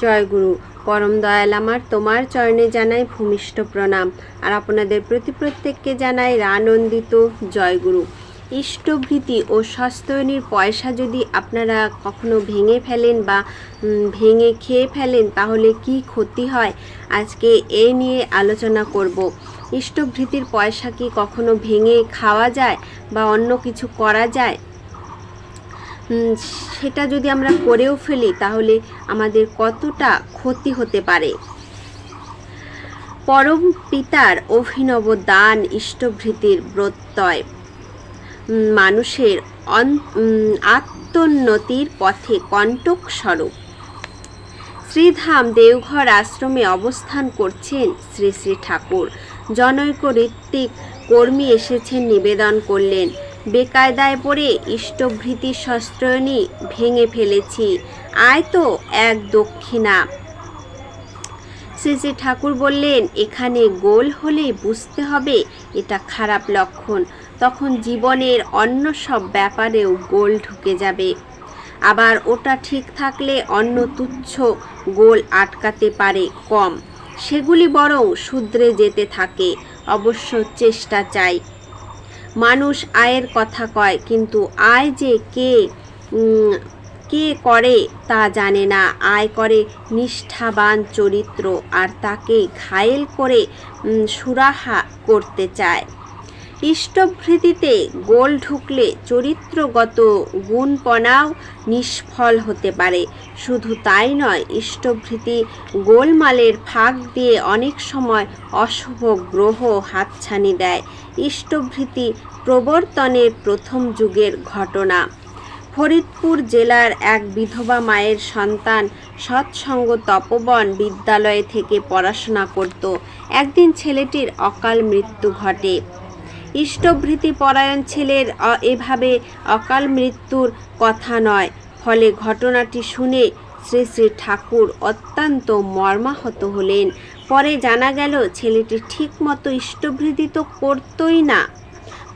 জয় গুরু। পরম দয়াল আমার তোমার চরণে জানাই ভূমিষ্ঠ প্রণাম, আর আপনাদের প্রত্যেককে জানাই আনন্দিত জয় গুরু। ইষ্টভৃতি ও সস্তয়নীর পয়সা যদি আপনারা কখনো ভেঙে ফেলেন বা ভেঙে খেয়ে ফেলেন তাহলে কি ক্ষতি হয়, আজকে এ নিয়ে আলোচনা করব। ইষ্টভৃতির পয়সা কি কখনো ভেঙে খাওয়া যায় বা অন্য কিছু করা যায়? সেটা যদি আমরা করেও ফেলি তাহলে আমাদের কতটা ক্ষতি হতে পারে। পরম পিতার অভিনব দান ইষ্টভৃতির প্রত্যয় মানুষের আত্মোন্নতির পথে কণ্টক স্বরূপ। শ্রীধাম দেওঘর আশ্রমে অবস্থান করছেন শ্রী শ্রী ঠাকুর। জনৈক ঋত্বিক কর্মী এসেছেন, নিবেদন করলেন, বেকায়দায় পড়ে ইষ্টভৃতি সস্ত্রয়নী ভেঙে ফেলেছি, আয় তো এক দক্ষিণা। শ্রী শ্রী ঠাকুর বললেন, এখানে গোল হলে বুঝতে হবে এটা খারাপ লক্ষণ, তখন জীবনের অন্য সব ব্যাপারেও গোল ঢুকে যাবে। আবার ওটা ঠিক থাকলে অন্য তুচ্ছ গোল আটকাতে পারে কম, সেগুলি বরং শুধরে যেতে থাকে। অবশ্য চেষ্টা চাই। মানুষ আয়ের কথা কয়, কিন্তু আয় যে কে করে তা জানে না। আয় করে নিষ্ঠাবান চরিত্র, আর তাকে ঘায়েল করে সুরাহা করতে চায়। ইষ্টভৃতিতে গোল ঢুকলে চরিত্রগত গুণপনাও নিষ্ফল হতে পারে। শুধু তাই নয়, ইষ্টভৃতি গোলমালের ফাঁক দিয়ে অনেক সময় অশুভ গ্রহ হাতছানি দেয়। ইষ্টভৃতি প্রবর্তনের প্রথম যুগের ঘটনা। ফরিদপুর জেলার এক বিধবা মায়ের সন্তান সৎসঙ্গ তপবন বিদ্যালয় থেকে পড়াশোনা করত। একদিন ছেলেটির অকাল মৃত্যু ঘটে। ইষ্টভৃতি পরায়ণ ছেলের এভাবে অকাল মৃত্যুর কথা নয়, ফলে ঘটনাটি শুনে শ্রী শ্রী ঠাকুর অত্যন্ত মর্মাহত হলেন। পরে জানা গেল ছেলেটি ঠিকমতো ইষ্টভৃতি তো করতই না,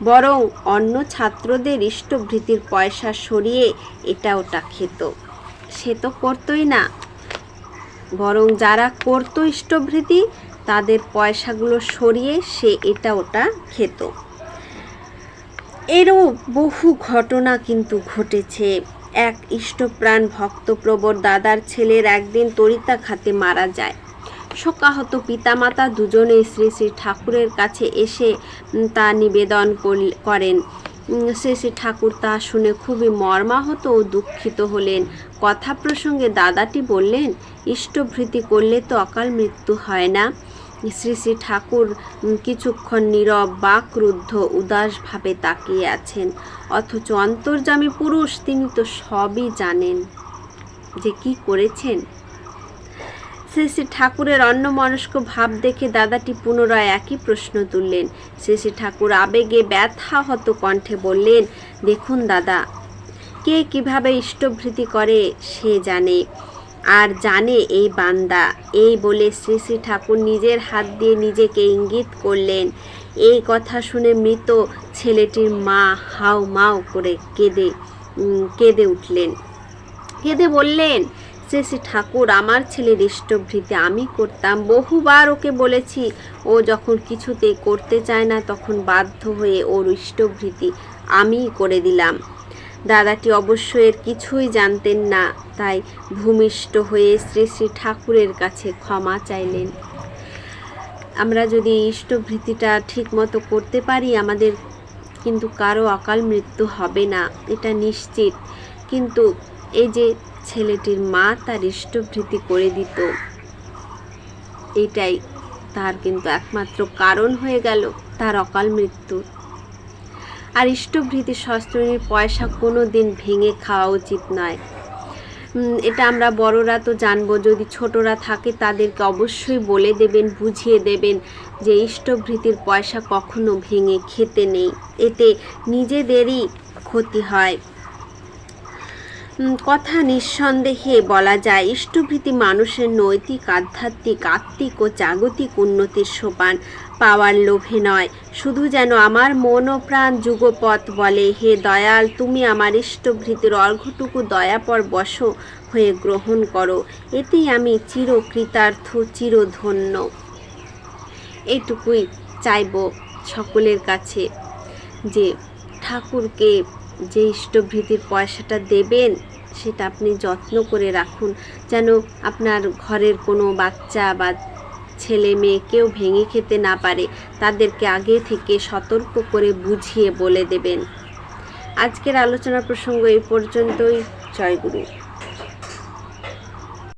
বরং অন্য ছাত্রদের ইষ্টভৃতির পয়সা সরিয়ে এটা ওটা খেত। সে তো করতই না, বরং যারা করতো ইষ্টভৃতি তাদের পয়সাগুলো সরিয়ে সে এটা ওটা খেত। এরও বহু ঘটনা কিন্তু ঘটেছে। এক ইষ্টপ্রাণ ভক্তপ্রবর দাদার ছেলের একদিন তরিতাঘাতে মারা যায়। শোকাহত পিতামাতা দুজনেই শ্রী শ্রী ঠাকুরের কাছে এসে তা নিবেদন করেন। শ্রী শ্রী ঠাকুর তা শুনে খুবই মর্মাহত ও দুঃখিত হলেন। কথা প্রসঙ্গে দাদাটি বললেন, ইষ্টভৃতি করলে তো অকাল মৃত্যু হয় না। শ্রী শ্রী ঠাকুর কিছুক্ষণ নীরব বাকরুদ্ধ উদাসভাবে তাকিয়ে আছেন, অথচ অন্তর্যামী পুরুষ তিনি তো সবই জানেন যে কি করেছেন। শ্রী শ্রী ঠাকুরের অন্যমনস্ক ভাব দেখে দাদাটি পুনরায় একই প্রশ্ন তুললেন। শ্রী শ্রী ঠাকুর আবেগে ব্যথাহত কণ্ঠে বললেন, দেখুন দাদা, কে কিভাবে ইষ্টভৃতি করে সে জানে, আর জানে এই বান্দা। এই বলে শ্রী শ্রী ঠাকুর নিজের হাত দিয়ে নিজেকে ইঙ্গিত করলেন। এই কথা শুনে মৃত ছেলেটির মা হাউ মাউ করে কেঁদে উঠলেন। কেঁদে বললেন, শ্রী শ্রী ঠাকুর, আমার ছেলের ইষ্টভৃতি আমি করতাম, বহুবার ওকে বলেছি। ও যখন কিছুতেই করতে চায় না তখন বাধ্য হয়ে ওর ইষ্টভৃতি আমিই করে দিলাম। দাদাটি অবশ্য এর কিছুই জানতেন না, তাই ভূমিষ্ঠ হয়ে শ্রী শ্রী ঠাকুরের কাছে ক্ষমা চাইলেন। আমরা যদি ইষ্টভৃতিটা ঠিক মতো করতে পারি, আমাদের কিন্তু কারো অকাল মৃত্যু হবে না, এটা নিশ্চিত। কিন্তু এই যে ছেলেটির মা তার ইষ্টভৃতি করে দিত, এটাই তার কিন্তু একমাত্র কারণ হয়ে গেল তার অকাল মৃত্যুর। আর ইষ্টভৃতি সস্ত্রয়নীর পয়সা কোনো দিন ভেঙে খাওয়া উচিত নয়। এটা আমরা বড়রা তো জানবো, যদি ছোটরা থাকে তাদেরকে অবশ্যই বলে দেবেন, বুঝিয়ে দেবেন যে ইষ্টভৃতির পয়সা কখনো ভেঙে খেতে নেই, এতে নিজেদেরই ক্ষতি হয়। কথা নিঃসন্দেহে বলা যায়, ইষ্টভৃতি মানুষের নৈতিক, আধ্যাত্মিক, আত্মিক ও জাগতিক উন্নতির সোপান। পাওয়ার লোভে নয়, শুধু যেন আমার মন ও প্রাণ যুগপৎ বলে, হে দয়াল, তুমি আমার ইষ্টভৃতির অর্ঘটুকু দয়াপর বসো, হয়ে গ্রহণ করো, এতেই আমি চিরকৃতার্থ, চিরধন্য। এইটুকুই চাইব সকলের কাছে, যে ঠাকুরকে যে ইষ্টভৃতির পয়সাটা দেবেন সেটা আপনি যত্ন করে রাখুন, যেন আপনার ঘরের কোনো বাচ্চা বা ছেলে মেয়ে কেউ ভেঙে খেতে না পারে। তাদেরকে আগে থেকে সতর্ক করে বুঝিয়ে বলে দেবেন। আজকের আলোচনা প্রসঙ্গ এই পর্যন্তই। জয় গুরু।